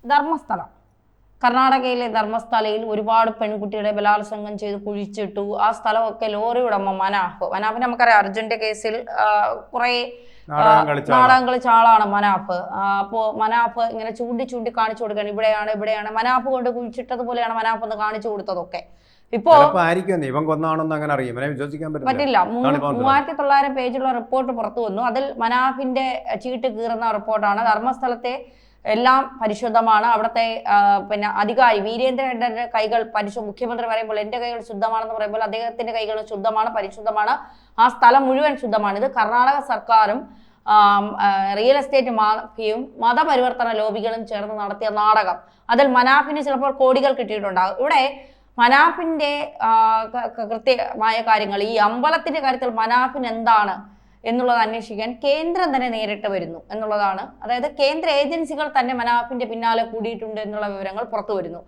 ധർമ്മസ്ഥല, കർണാടകയിലെ ധർമ്മസ്ഥലയിൽ ഒരുപാട് പെൺകുട്ടികളെ ബലാത്സംഗം ചെയ്ത് കുഴിച്ചിട്ടു. ആ സ്ഥലമൊക്കെ ലോറി ഉടമ മനാഫിനെ നമുക്കറിയാം, അർജുന്റെ കേസിൽ കുറെ നാടകം കളിച്ച ആളാണ് മനാഫ്. അപ്പോൾ മനാഫ് ഇങ്ങനെ ചൂണ്ടി കാണിച്ചു കൊടുക്കുകയാണ്, ഇവിടെയാണ് മനാഫ് കൊണ്ട് കുഴിച്ചിട്ടതുപോലെയാണ് മനാഫ് എന്ന് കാണിച്ചു കൊടുത്തതൊക്കെ. ഇപ്പോ പറ്റില്ല. 3900 പേജുള്ള റിപ്പോർട്ട് പുറത്തു വന്നു. അതിൽ മനാഫിന്റെ ചീട്ട് കീറുന്ന റിപ്പോർട്ടാണ്. ധർമ്മസ്ഥലത്തെ എല്ലാം പരിശുദ്ധമാണ്. അവിടുത്തെ പിന്നെ അധികാരി വീരേന്ദ്രന്റെ കൈകൾ മുഖ്യമന്ത്രി പറയുമ്പോൾ എന്റെ കൈകൾ ശുദ്ധമാണെന്ന് പറയുമ്പോൾ അദ്ദേഹത്തിന്റെ കൈകൾ ശുദ്ധമാണ്, പരിശുദ്ധമാണ്. ആ സ്ഥലം മുഴുവൻ ശുദ്ധമാണ്. ഇത് കർണാടക സർക്കാരും റിയൽ എസ്റ്റേറ്റ് മാഫിയയും മതപരിവർത്തന ലോബികളും ചേർന്ന് നടത്തിയ നാടകം. അതിൽ മനാഫിന് ചിലപ്പോൾ കോടികൾ കിട്ടിയിട്ടുണ്ടാകും. ഇവിടെ മനാഫിന്റെ കൃത്യമായ കാര്യങ്ങൾ, ഈ അമ്പലത്തിന്റെ കാര്യത്തിൽ മനാഫിന് എന്താണ് എന്നുള്ളത് അന്വേഷിക്കാൻ കേന്ദ്രം തന്നെ നേരിട്ട് വരുന്നു എന്നുള്ളതാണ്. അതായത് കേന്ദ്ര ഏജൻസികൾ തന്നെ മനാഫിന്റെ പിന്നാലെ കൂടിയിട്ടുണ്ട് എന്നുള്ള വിവരങ്ങൾ പുറത്തു വരുന്നു.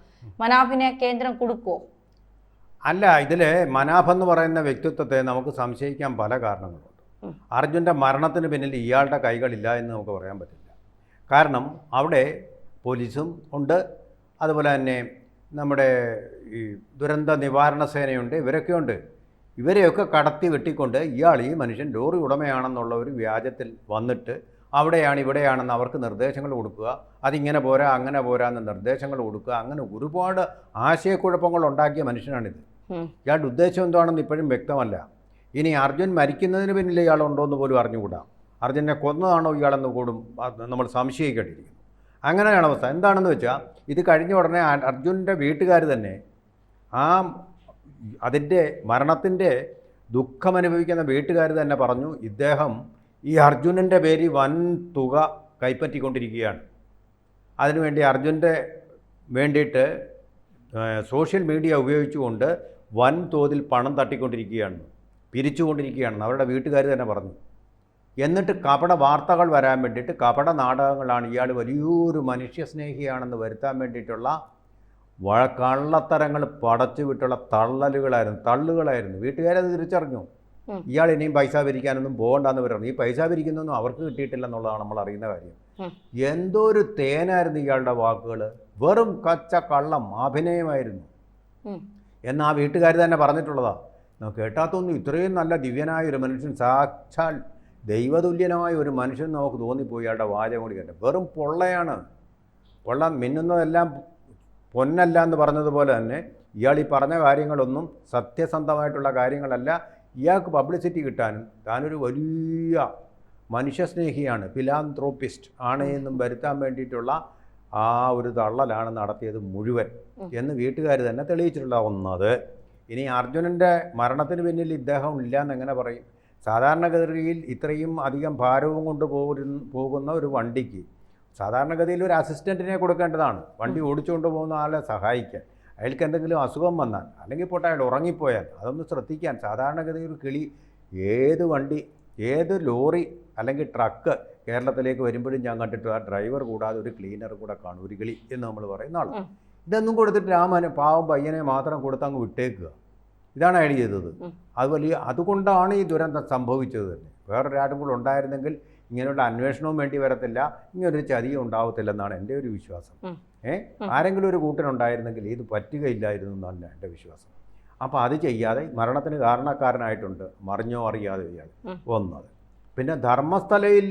മനാഫിനെ കേന്ദ്രം കൊടുക്കുവോ? അല്ല, ഇതില് മനാഫ് എന്ന് പറയുന്ന വ്യക്തിത്വത്തെ നമുക്ക് സംശയിക്കാൻ പല കാരണങ്ങളുണ്ട്. അർജുൻ്റെ മരണത്തിന് പിന്നിൽ ഇയാളുടെ കൈകളില്ല എന്ന് നമുക്ക് പറയാൻ പറ്റില്ല. കാരണം അവിടെ പോലീസും ഉണ്ട്, അതുപോലെ തന്നെ നമ്മുടെ ഈ ദുരന്ത നിവാരണ സേനയുണ്ട്, ഇവരൊക്കെ ഉണ്ട്. ഇവരെയൊക്കെ കടത്തി വെട്ടിക്കൊണ്ട് ഈ മനുഷ്യൻ ലോറി ഉടമയാണെന്നുള്ള ഒരു വ്യാജത്തിൽ വന്നിട്ട് അവിടെയാണ് ഇവിടെയാണെന്ന് അവർക്ക് നിർദ്ദേശങ്ങൾ കൊടുക്കുക, അതിങ്ങനെ പോരാ അങ്ങനെ പോരാ എന്ന് നിർദ്ദേശങ്ങൾ കൊടുക്കുക. അങ്ങനെ ഒരുപാട് ആശയക്കുഴപ്പങ്ങൾ ഉണ്ടാക്കിയ മനുഷ്യനാണിത്. ഇയാളുടെ ഉദ്ദേശം എന്താണെന്ന് ഇപ്പോഴും വ്യക്തമല്ല. ഇനി അർജുൻ മരിക്കുന്നതിന് പിന്നിൽ ഇയാളുണ്ടോയെന്ന് പോലും അറിഞ്ഞുകൂടാ. അർജുനെ കൊന്നതാണോ ഇയാളെന്ന് കൂടും നമ്മൾ സംശയിക്കേണ്ടിയിരിക്കുന്നു. അങ്ങനെയാണ് അവസ്ഥ. എന്താണെന്ന് വെച്ചാൽ ഇത് കഴിഞ്ഞ ഉടനെ അർജുൻ്റെ വീട്ടുകാർ തന്നെ അതിൻ്റെ മരണത്തിൻ്റെ ദുഃഖമനുഭവിക്കുന്ന വീട്ടുകാർ തന്നെ പറഞ്ഞു, ഇദ്ദേഹം ഈ അർജുനൻ്റെ പേരിൽ വൻ തുക കൈപ്പറ്റിക്കൊണ്ടിരിക്കുകയാണ്. അതിനുവേണ്ടി അർജുൻ്റെ വേണ്ടിയിട്ട് സോഷ്യൽ മീഡിയ ഉപയോഗിച്ചുകൊണ്ട് വൻ തോതിൽ പണം തട്ടിക്കൊണ്ടിരിക്കുകയാണ്, പിരിച്ചുകൊണ്ടിരിക്കുകയാണെന്ന് അവരുടെ വീട്ടുകാർ തന്നെ പറഞ്ഞു. എന്നിട്ട് കപട വാർത്തകൾ വരാൻ വേണ്ടിയിട്ട് കപട നാടകങ്ങളാണ്, ഇയാൾ വലിയൊരു മനുഷ്യസ്നേഹിയാണെന്ന് വരുത്താൻ വേണ്ടിയിട്ടുള്ള കള്ളത്തരങ്ങൾ പടച്ചു വിട്ടുള്ള തള്ളുകളായിരുന്നു. വീട്ടുകാരത് തിരിച്ചറിഞ്ഞു. ഇയാൾ ഇനിയും പൈസ പിരിക്കാനൊന്നും പോകണ്ടെന്ന് പറഞ്ഞു. ഈ പൈസ പിരിക്കുന്നൊന്നും അവർക്ക് കിട്ടിയിട്ടില്ലെന്നുള്ളതാണ് നമ്മൾ അറിയുന്ന കാര്യം. എന്തോ ഒരു തേനായിരുന്നു ഇയാളുടെ വാക്കുകൾ, വെറും കച്ച കള്ളം അഭിനയമായിരുന്നു എന്ന് ആ വീട്ടുകാർ തന്നെ പറഞ്ഞിട്ടുള്ളതാ. കേട്ടാത്തൊന്നും ഇത്രയും നല്ല ദിവ്യനായ ഒരു മനുഷ്യൻ, സാക്ഷാൽ ദൈവതുല്യനായ ഒരു മനുഷ്യൻ നമുക്ക് തോന്നിപ്പോയി ഇയാളുടെ വാചകം കൂടി കേട്ട. വെറും പൊള്ളയാണ്. പൊള്ള മിന്നുന്നതെല്ലാം പൊന്നല്ല എന്ന് പറഞ്ഞതുപോലെ തന്നെ ഇയാൾ ഈ പറഞ്ഞ കാര്യങ്ങളൊന്നും സത്യസന്ധമായിട്ടുള്ള കാര്യങ്ങളല്ല. ഇയാൾക്ക് പബ്ലിസിറ്റി കിട്ടാനും താനൊരു വലിയ മനുഷ്യസ്നേഹിയാണ്, ഫിലാന്ത്രോപ്പിസ്റ്റ് ആണ് എന്നും വരുത്താൻ വേണ്ടിയിട്ടുള്ള ആ ഒരു തള്ളലാണ് നടത്തിയത് മുഴുവൻ എന്ന് വീട്ടുകാർ തന്നെ തെളിയിച്ചിട്ടുണ്ടാവുന്നത്. ഇനി അർജുനൻ്റെ മരണത്തിന് പിന്നിൽ ഇദ്ദേഹം ഇല്ല എന്നെങ്ങനെ പറയും? സാധാരണഗതിയിൽ ഇത്രയും അധികം ഭാരവും കൊണ്ട് പോകുന്ന ഒരു വണ്ടിക്ക് സാധാരണഗതിയിൽ ഒരു അസിസ്റ്റൻറ്റിനെ കൊടുക്കേണ്ടതാണ്, വണ്ടി ഓടിച്ചുകൊണ്ട് പോകുന്ന ആളെ സഹായിക്കാൻ. അയാൾക്ക് എന്തെങ്കിലും അസുഖം വന്നാൽ അല്ലെങ്കിൽ പോട്ടെ അയാൾ ഉറങ്ങിപ്പോയാൽ അതൊന്ന് ശ്രദ്ധിക്കാൻ സാധാരണഗതിയിൽ ഒരു കിളി, ഏത് വണ്ടി ഏത് ലോറി അല്ലെങ്കിൽ ട്രക്ക് കേരളത്തിലേക്ക് വരുമ്പോഴും ഞാൻ കണ്ടിട്ട് ആ ഡ്രൈവർ കൂടാതെ ഒരു ക്ലീനർ കൂടെ കാണും, ഒരു കിളി എന്ന് നമ്മൾ പറയുന്ന ആൾ. ഇതൊന്നും കൊടുത്തിട്ട് പാവം പയ്യനെ മാത്രം കൊടുത്ത് അങ്ങ് വിട്ടേക്കുക. ഇതാണ് അയാൾ ചെയ്തത്. അതുകൊണ്ടാണ് ഈ ദുരന്തം സംഭവിച്ചത് തന്നെ. വേറൊരാളും കൂടെ ഉണ്ടായിരുന്നെങ്കിൽ ഇങ്ങനെയുള്ള അന്വേഷണവും വേണ്ടി വരത്തില്ല, ഇങ്ങനൊരു ചതിയും ഉണ്ടാവത്തില്ലെന്നാണ് എൻ്റെ ഒരു വിശ്വാസം. ആരെങ്കിലും ഒരു കൂട്ടനുണ്ടായിരുന്നെങ്കിൽ ഇത് പറ്റുകയില്ലായിരുന്നു എന്നാണ് എൻ്റെ വിശ്വാസം. അപ്പോൾ അത് ചെയ്യാതെ മരണത്തിന് കാരണക്കാരനായിട്ടുണ്ട്, മറിഞ്ഞോ അറിയാതെ ഇയാൾ വന്നത്. പിന്നെ ധർമ്മസ്ഥലയിൽ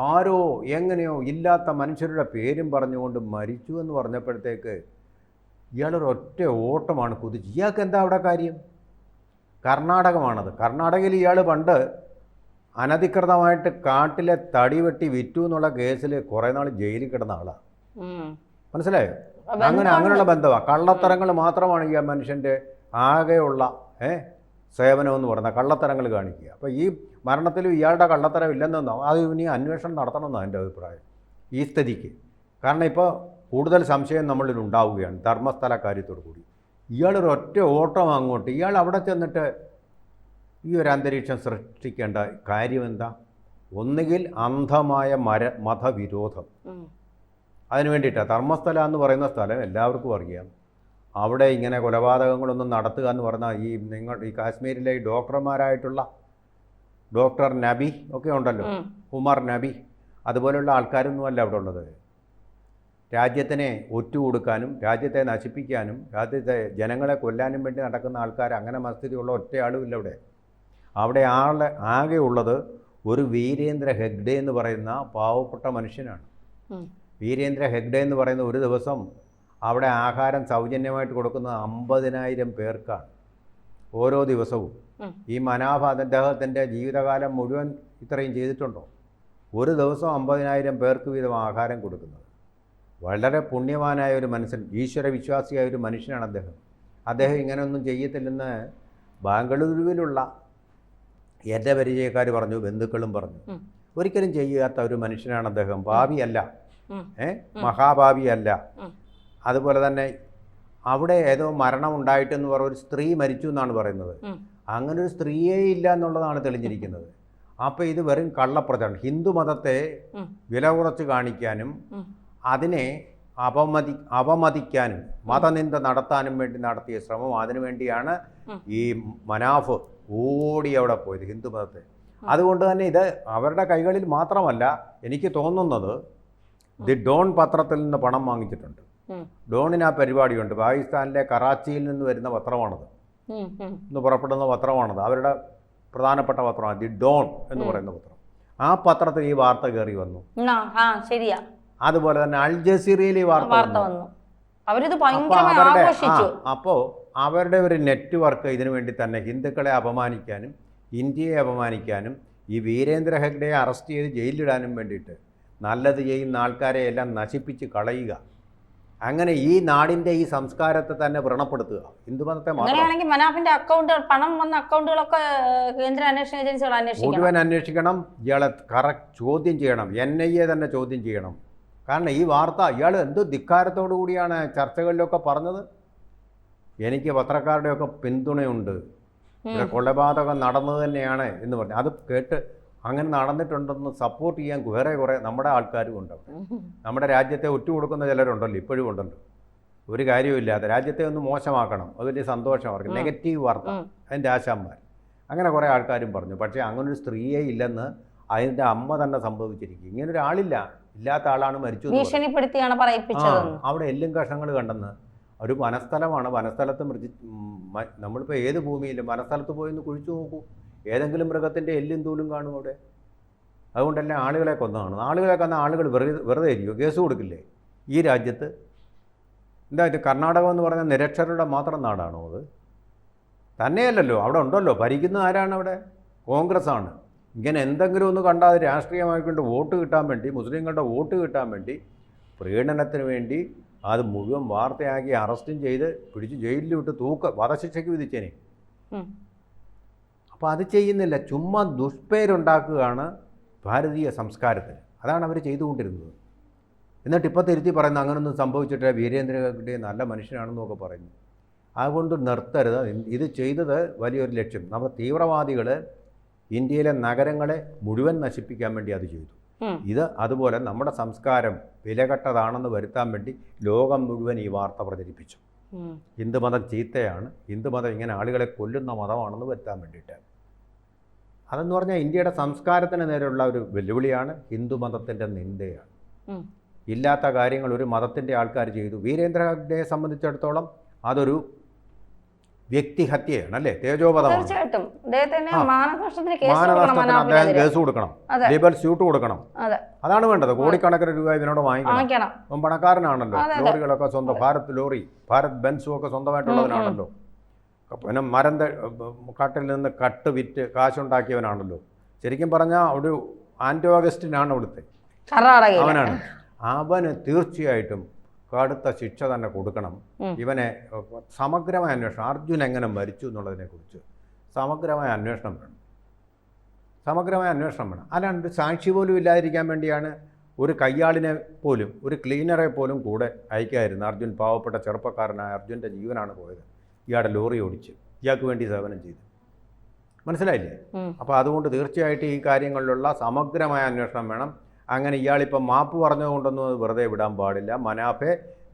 ആരോ എങ്ങനെയോ ഇല്ലാത്ത മനുഷ്യരുടെ പേരും പറഞ്ഞുകൊണ്ട് മരിച്ചു എന്ന് പറഞ്ഞപ്പോഴത്തേക്ക് ഇയാളൊരൊറ്റ ഓട്ടമാണ് കുതിച്ച്. ഇയാൾക്ക് എന്താ അവിടെ കാര്യം? കർണാടകമാണത്. കർണാടകയിൽ ഇയാൾ പണ്ട് അനധികൃതമായിട്ട് കാട്ടിലെ തടി വെട്ടി വിറ്റു എന്നുള്ള കേസിൽ കുറേ നാൾ ജയിലിൽ കിടന്ന ആളാണ്. മനസ്സിലായോ? അങ്ങനെയുള്ള ബന്ധമാണ്. കള്ളത്തരങ്ങൾ മാത്രമാണ് ഈ മനുഷ്യൻ്റെ ആകെയുള്ള സേവനം എന്ന് പറയുന്നത്, കള്ളത്തരങ്ങൾ കാണിക്കുക. അപ്പോൾ ഈ മരണത്തിലും ഇയാളുടെ കള്ളത്തരം ഇല്ലെന്നോ അത് ഇനി അന്വേഷണം നടത്തണമെന്നാണ് എൻ്റെ അഭിപ്രായം ഈ സ്ഥിതിക്ക്. കാരണം ഇപ്പോൾ കൂടുതൽ സംശയം നമ്മളിൽ ഉണ്ടാവുകയാണ് ധർമ്മസ്ഥല കാര്യത്തോടു കൂടി. ഇയാളൊരൊറ്റ ഓട്ടം അങ്ങോട്ട്, ഇയാൾ അവിടെ ചെന്നിട്ട് ഈ ഒരു അന്തരീക്ഷം സൃഷ്ടിക്കേണ്ട കാര്യം എന്താ? ഒന്നുകിൽ അന്ധമായ മതവിരോധം. അതിന് വേണ്ടിയിട്ടാണ് ധർമ്മസ്ഥല എന്ന് പറയുന്ന സ്ഥലം എല്ലാവർക്കും അറിയാം. അവിടെ ഇങ്ങനെ കൊലപാതകങ്ങളൊന്നും നടത്തുക എന്ന് പറഞ്ഞാൽ ഈ കാശ്മീരിലെ ഈ ഡോക്ടർമാരായിട്ടുള്ള ഡോക്ടർ നബി ഒക്കെ ഉണ്ടല്ലോ, ഉമർ നബി, അതുപോലെയുള്ള ആൾക്കാരൊന്നുമല്ല അവിടെ ഉള്ളത്. രാജ്യത്തിനെ ഒറ്റുകൊടുക്കാനും രാജ്യത്തെ നശിപ്പിക്കാനും രാജ്യത്തെ ജനങ്ങളെ കൊല്ലാനും വേണ്ടി നടക്കുന്ന ആൾക്കാർ അങ്ങനെ മസ്തിയുള്ള ഒറ്റയാളും ഇല്ല അവിടെ. അവിടെ ആകെ ഉള്ളത് ഒരു വീരേന്ദ്ര ഹെഗ്ഡെ എന്ന് പറയുന്ന പാവപ്പെട്ട മനുഷ്യനാണ്. വീരേന്ദ്ര ഹെഗ്ഡെ എന്ന് പറയുന്ന ഒരു ദിവസം അവിടെ ആഹാരം സൗജന്യമായിട്ട് കൊടുക്കുന്നത് 50,000 പേർക്കാണ് ഓരോ ദിവസവും. ഈ മനാഫ് അദ്ദേഹത്തിൻ്റെ ജീവിതകാലം മുഴുവൻ ഇത്രയും ചെയ്തിട്ടുണ്ടോ? ഒരു ദിവസം 50,000 പേർക്ക് വീതം ആഹാരം കൊടുക്കുന്നത്. വളരെ പുണ്യവാനായ ഒരു മനുഷ്യൻ, ഈശ്വരവിശ്വാസിയായ ഒരു മനുഷ്യനാണ് അദ്ദേഹം. അദ്ദേഹം ഇങ്ങനെയൊന്നും ചെയ്യത്തില്ലെന്ന് ബാംഗ്ലൂരുവിലുള്ള എൻ്റെ പരിചയക്കാർ പറഞ്ഞു, ബന്ധുക്കളും പറഞ്ഞു. ഒരിക്കലും ചെയ്യാത്ത ഒരു മനുഷ്യനാണ് അദ്ദേഹം. ഭാവിയല്ല, മഹാഭാവിയല്ല. അതുപോലെ തന്നെ അവിടെ ഏതോ മരണം ഉണ്ടായിട്ടെന്ന് പറഞ്ഞ ഒരു സ്ത്രീ മരിച്ചു എന്നാണ് പറയുന്നത്. അങ്ങനെ ഒരു സ്ത്രീയേ ഇല്ല എന്നുള്ളതാണ് തെളിഞ്ഞിരിക്കുന്നത്. അപ്പോൾ ഇത് വെറും കള്ളപ്രചാരണം. ഹിന്ദു മതത്തെ വില കുറച്ച് കാണിക്കാനും അതിനെ അപമതിക്കാനും മതനിന്ദ നടത്താനും വേണ്ടി നടത്തിയ ശ്രമം. അതിനുവേണ്ടിയാണ് ഈ മനാഫ് ഓടി അവിടെ പോയത്, ഹിന്ദു മതത്തെ. അതുകൊണ്ട് തന്നെ ഇത് അവരുടെ കൈകളിൽ മാത്രമല്ല. എനിക്ക് തോന്നുന്നത് ദി ഡോൺ പത്രത്തിൽ നിന്ന് പണം വാങ്ങിച്ചിട്ടുണ്ട്. ഡോണിന് ആ പരിപാടിയുണ്ട്. പാകിസ്ഥാനിലെ കറാച്ചിയിൽ നിന്ന് വരുന്ന പത്രമാണത്, ഇന്ന് പുറപ്പെടുന്ന പത്രമാണത്. അവരുടെ പ്രധാനപ്പെട്ട പത്രമാണ് ദി ഡോൺ എന്ന് പറയുന്ന പത്രം. ആ പത്രത്തിൽ ഈ വാർത്ത കയറി വന്നു. ശരിയാ. അതുപോലെ തന്നെ അൽ ജസീറയിൽ ഈ വാർത്ത വന്നു. അപ്പോൾ അവരുടെ ഒരു നെറ്റ്വർക്ക് ഇതിനു വേണ്ടി തന്നെ ഹിന്ദുക്കളെ അപമാനിക്കാനും ഇന്ത്യയെ അപമാനിക്കാനും ഈ വീരേന്ദ്ര ഹെഗ്ഡയെ അറസ്റ്റ് ചെയ്ത് ജയിലിലിടാനും വേണ്ടിയിട്ട് നല്ലത് ചെയ്യുന്ന ആൾക്കാരെ എല്ലാം നശിപ്പിച്ച് കളയുക. അങ്ങനെ ഈ നാടിൻ്റെ ഈ സംസ്കാരത്തെ തന്നെ വ്രണപ്പെടുത്തുക. ഹിന്ദുമതത്തെ അങ്ങനെയാണെങ്കിൽ മനാഫിന്റെ അക്കൗണ്ടുകൾ, പണം വന്ന അക്കൗണ്ടുകളൊക്കെ കേന്ദ്ര അന്വേഷണ ഏജൻസികൾ മുഴുവൻ അന്വേഷിക്കണം. ഇയാളെ കറക്റ്റ് ചോദ്യം ചെയ്യണം. NIA തന്നെ ചോദ്യം ചെയ്യണം. കാരണം ഈ വാർത്ത ഇയാൾ എന്ത് ധിക്കാരത്തോടു കൂടിയാണ് ചർച്ചകളിലൊക്കെ പറഞ്ഞത്. എനിക്ക് പത്രക്കാരുടെയൊക്കെ പിന്തുണയുണ്ട്, ഇവിടെ കൊലപാതകം നടന്നത് തന്നെയാണ് എന്ന് പറഞ്ഞു. അത് കേട്ട് അങ്ങനെ നടന്നിട്ടുണ്ടെന്ന് സപ്പോർട്ട് ചെയ്യാൻ കുറേ നമ്മുടെ ആൾക്കാരും ഉണ്ട്. നമ്മുടെ രാജ്യത്തെ ഒറ്റുകൊടുക്കുന്ന ചിലരുണ്ടല്ലോ, ഇപ്പോഴും ഉണ്ടല്ലോ. ഒരു കാര്യമില്ലാതെ രാജ്യത്തെ ഒന്ന് മോശമാക്കണം, അത് വലിയ സന്തോഷം അവർക്ക്. നെഗറ്റീവ് വാർത്ത, അതിൻ്റെ ആശാന്മാർ, അങ്ങനെ കുറേ ആൾക്കാരും പറഞ്ഞു. പക്ഷേ അങ്ങനൊരു സ്ത്രീയെ ഇല്ലെന്ന് അതിൻ്റെ അമ്മ തന്നെ സംഭവിച്ചിരിക്കും. ഇങ്ങനൊരാളില്ല, ഇല്ലാത്ത ആളാണ് മരിച്ചു. ഭീഷണിപ്പെടുത്തിയാണ് പറയിപ്പിച്ചത്. അവിടെ എല്ലും കഷങ്ങൾ കണ്ടെന്ന്. ഒരു വനസ്ഥലമാണ്. വനസ്ഥലത്ത് നമ്മളിപ്പോൾ ഏത് ഭൂമിയിലും വനസ്ഥലത്ത് പോയി ഒന്ന് കുഴിച്ചു നോക്കൂ, ഏതെങ്കിലും മൃഗത്തിൻ്റെ എല്ലും തൂലും കാണും അവിടെ. അതുകൊണ്ടല്ലേ ആളുകളെ കൊന്നതാണ്. ആളുകളെ കൊന്ന ആളുകൾ വെറുതെ ഇരിക്കും, കേസ് കൊടുക്കില്ലേ ഈ രാജ്യത്ത്? എന്താ ഇത് കർണാടകം എന്ന് പറഞ്ഞാൽ നിരക്ഷരരുടെ മാത്രം നാടാണോ അത്? തന്നെയല്ലല്ലോ, അവിടെ ഉണ്ടല്ലോ, ഭരിക്കുന്ന ആരാണ് അവിടെ? കോൺഗ്രസ് ആണ്. ഇങ്ങനെ എന്തെങ്കിലും ഒന്ന് കണ്ടാൽ അത് രാഷ്ട്രീയമായിക്കൊണ്ട് വോട്ട് കിട്ടാൻ വേണ്ടി, മുസ്ലിങ്ങളുടെ വോട്ട് കിട്ടാൻ വേണ്ടി, പ്രീണനത്തിന് വേണ്ടി അത് മുഴുവൻ വാർത്തയാക്കി അറസ്റ്റും ചെയ്ത് പിടിച്ച് ജയിലിൽ വിട്ട് വധശിക്ഷയ്ക്ക് വിധിച്ചേനെ. അപ്പോൾ അത് ചെയ്യുന്നില്ല, ചുമ്മാ ദുഷ്പേരുണ്ടാക്കുകയാണ് ഭാരതീയ സംസ്കാരത്തിന്. അതാണ് അവർ ചെയ്തുകൊണ്ടിരുന്നത്. എന്നിട്ട് ഇപ്പോൾ തിരുത്തി പറയുന്നത് അങ്ങനൊന്നും സംഭവിച്ചിട്ട് വീരേന്ദ്ര ഹെഗ്ഡെ നല്ല മനുഷ്യനാണെന്നൊക്കെ പറയുന്നു. അതുകൊണ്ട് നിർത്തരുത്. ഇത് ചെയ്തത് വലിയൊരു ലക്ഷ്യം. നമ്മുടെ തീവ്രവാദികൾ ഇന്ത്യയിലെ നഗരങ്ങളെ മുഴുവൻ നശിപ്പിക്കാൻ വേണ്ടി അത് ചെയ്തു. ഇത് അതുപോലെ നമ്മുടെ സംസ്കാരം വിലകെട്ടതാണെന്ന് വരുത്താൻ വേണ്ടി ലോകം മുഴുവൻ ഈ വാർത്ത പ്രചരിപ്പിച്ചു. ഹിന്ദുമതം ചീത്തയാണ്, ഹിന്ദുമതം ഇങ്ങനെ ആളുകളെ കൊല്ലുന്ന മതമാണെന്ന് വരുത്താൻ വേണ്ടിയിട്ട്. അതെന്ന് പറഞ്ഞാൽ ഇന്ത്യയുടെ സംസ്കാരത്തിന് നേരെയുള്ള ഒരു വെല്ലുവിളിയാണ്, ഹിന്ദുമതത്തിൻ്റെ നിന്ദയാണ്. ഇല്ലാത്ത കാര്യങ്ങൾ ഒരു മതത്തിൻ്റെ ആൾക്കാർ ചെയ്തു. വീരേന്ദ്ര ഹെഗ്ഡെയെ സംബന്ധിച്ചിടത്തോളം അതൊരു വ്യക്തിഹത്യയാണ്, അല്ലേ? തേജോവധമാണ്. മാനനഷ്ടത്തിന് അദ്ദേഹം കേസ് കൊടുക്കണം, ലിബൽ സ്യൂട്ട് കൊടുക്കണം. അതാണ് വേണ്ടത്. കോടിക്കണക്കിന് രൂപ ഇതിനോട് വാങ്ങിക്കണം. അപ്പം പണക്കാരനാണല്ലോ. ലോറികളൊക്കെ സ്വന്തം, ഭാരത് ബെൻസും ഒക്കെ സ്വന്തമായിട്ടുള്ളവനാണല്ലോ. പിന്നെ കാട്ടിൽ നിന്ന് കട്ട് വിറ്റ് കാശുണ്ടാക്കിയവനാണല്ലോ. ശരിക്കും പറഞ്ഞാൽ ഒരു ആൻറ്റോ അഗസ്റ്റിനാണ് അവിടുത്തെ, അവനാണ്. അവന് തീർച്ചയായിട്ടും കടുത്ത ശിക്ഷ തന്നെ കൊടുക്കണം. ഇവനെ സമഗ്രമായ അന്വേഷണം, അർജുൻ എങ്ങനെ മരിച്ചു എന്നുള്ളതിനെക്കുറിച്ച് സമഗ്രമായ അന്വേഷണം വേണം. അല്ലാണ്ട് സാക്ഷി പോലും ഇല്ലാതിരിക്കാൻ വേണ്ടിയാണ് ഒരു കയ്യാളിനെ പോലും, ഒരു ക്ലീനറെ പോലും കൂടെ അയക്കായിരുന്നു. അർജുൻ പാവപ്പെട്ട ചെറുപ്പക്കാരനായ അർജുൻ്റെ ജീവനാണ് പോയത്. ഇയാളുടെ ലോറി ഓടിച്ച് ഇയാൾക്ക് വേണ്ടി സേവനം ചെയ്തു. മനസ്സിലായില്ലേ? അപ്പോൾ അതുകൊണ്ട് തീർച്ചയായിട്ടും ഈ കാര്യങ്ങളിലുള്ള സമഗ്രമായ അന്വേഷണം വേണം. അങ്ങനെ ഇയാളിപ്പം മാപ്പ് പറഞ്ഞതുകൊണ്ടൊന്നും അത് വെറുതെ വിടാൻ പാടില്ല. മനാഫെ,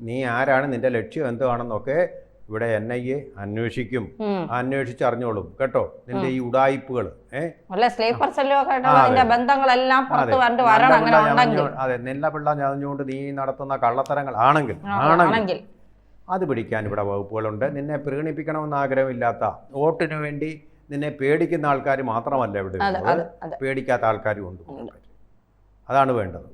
നീ ആരാണ്, നിൻ്റെ ലക്ഷ്യം എന്താണെന്നൊക്കെ ഇവിടെ NIA അന്വേഷിക്കും, അന്വേഷിച്ചറിഞ്ഞോളും കേട്ടോ നിന്റെ ഈ ഉടായിപ്പുകൾ. സ്ലീപ്പർ സെല്ലുമായിട്ടുള്ള ബന്ധങ്ങളെല്ലാം പുറത്ത് വരണം. അങ്ങനെ ഉണ്ടെങ്കിൽ അതെ, നെല്ലപിള്ള ഞാഞ്ഞുകൊണ്ട് നീ നടത്തുന്ന കള്ളത്തരങ്ങൾ ആണെങ്കിൽ അത് പിടിക്കാൻ ഇവിടെ വകുപ്പുകളുണ്ട്. നിന്നെ പ്രീണിപ്പിക്കണമെന്ന് ആഗ്രഹമില്ലാത്ത, വോട്ടിനു വേണ്ടി നിന്നെ പേടിക്കുന്ന ആൾക്കാർ മാത്രമല്ല ഇവിടെ, പേടിക്കാത്ത ആൾക്കാരും ഉണ്ട്. അതാണ് വേണ്ടത്.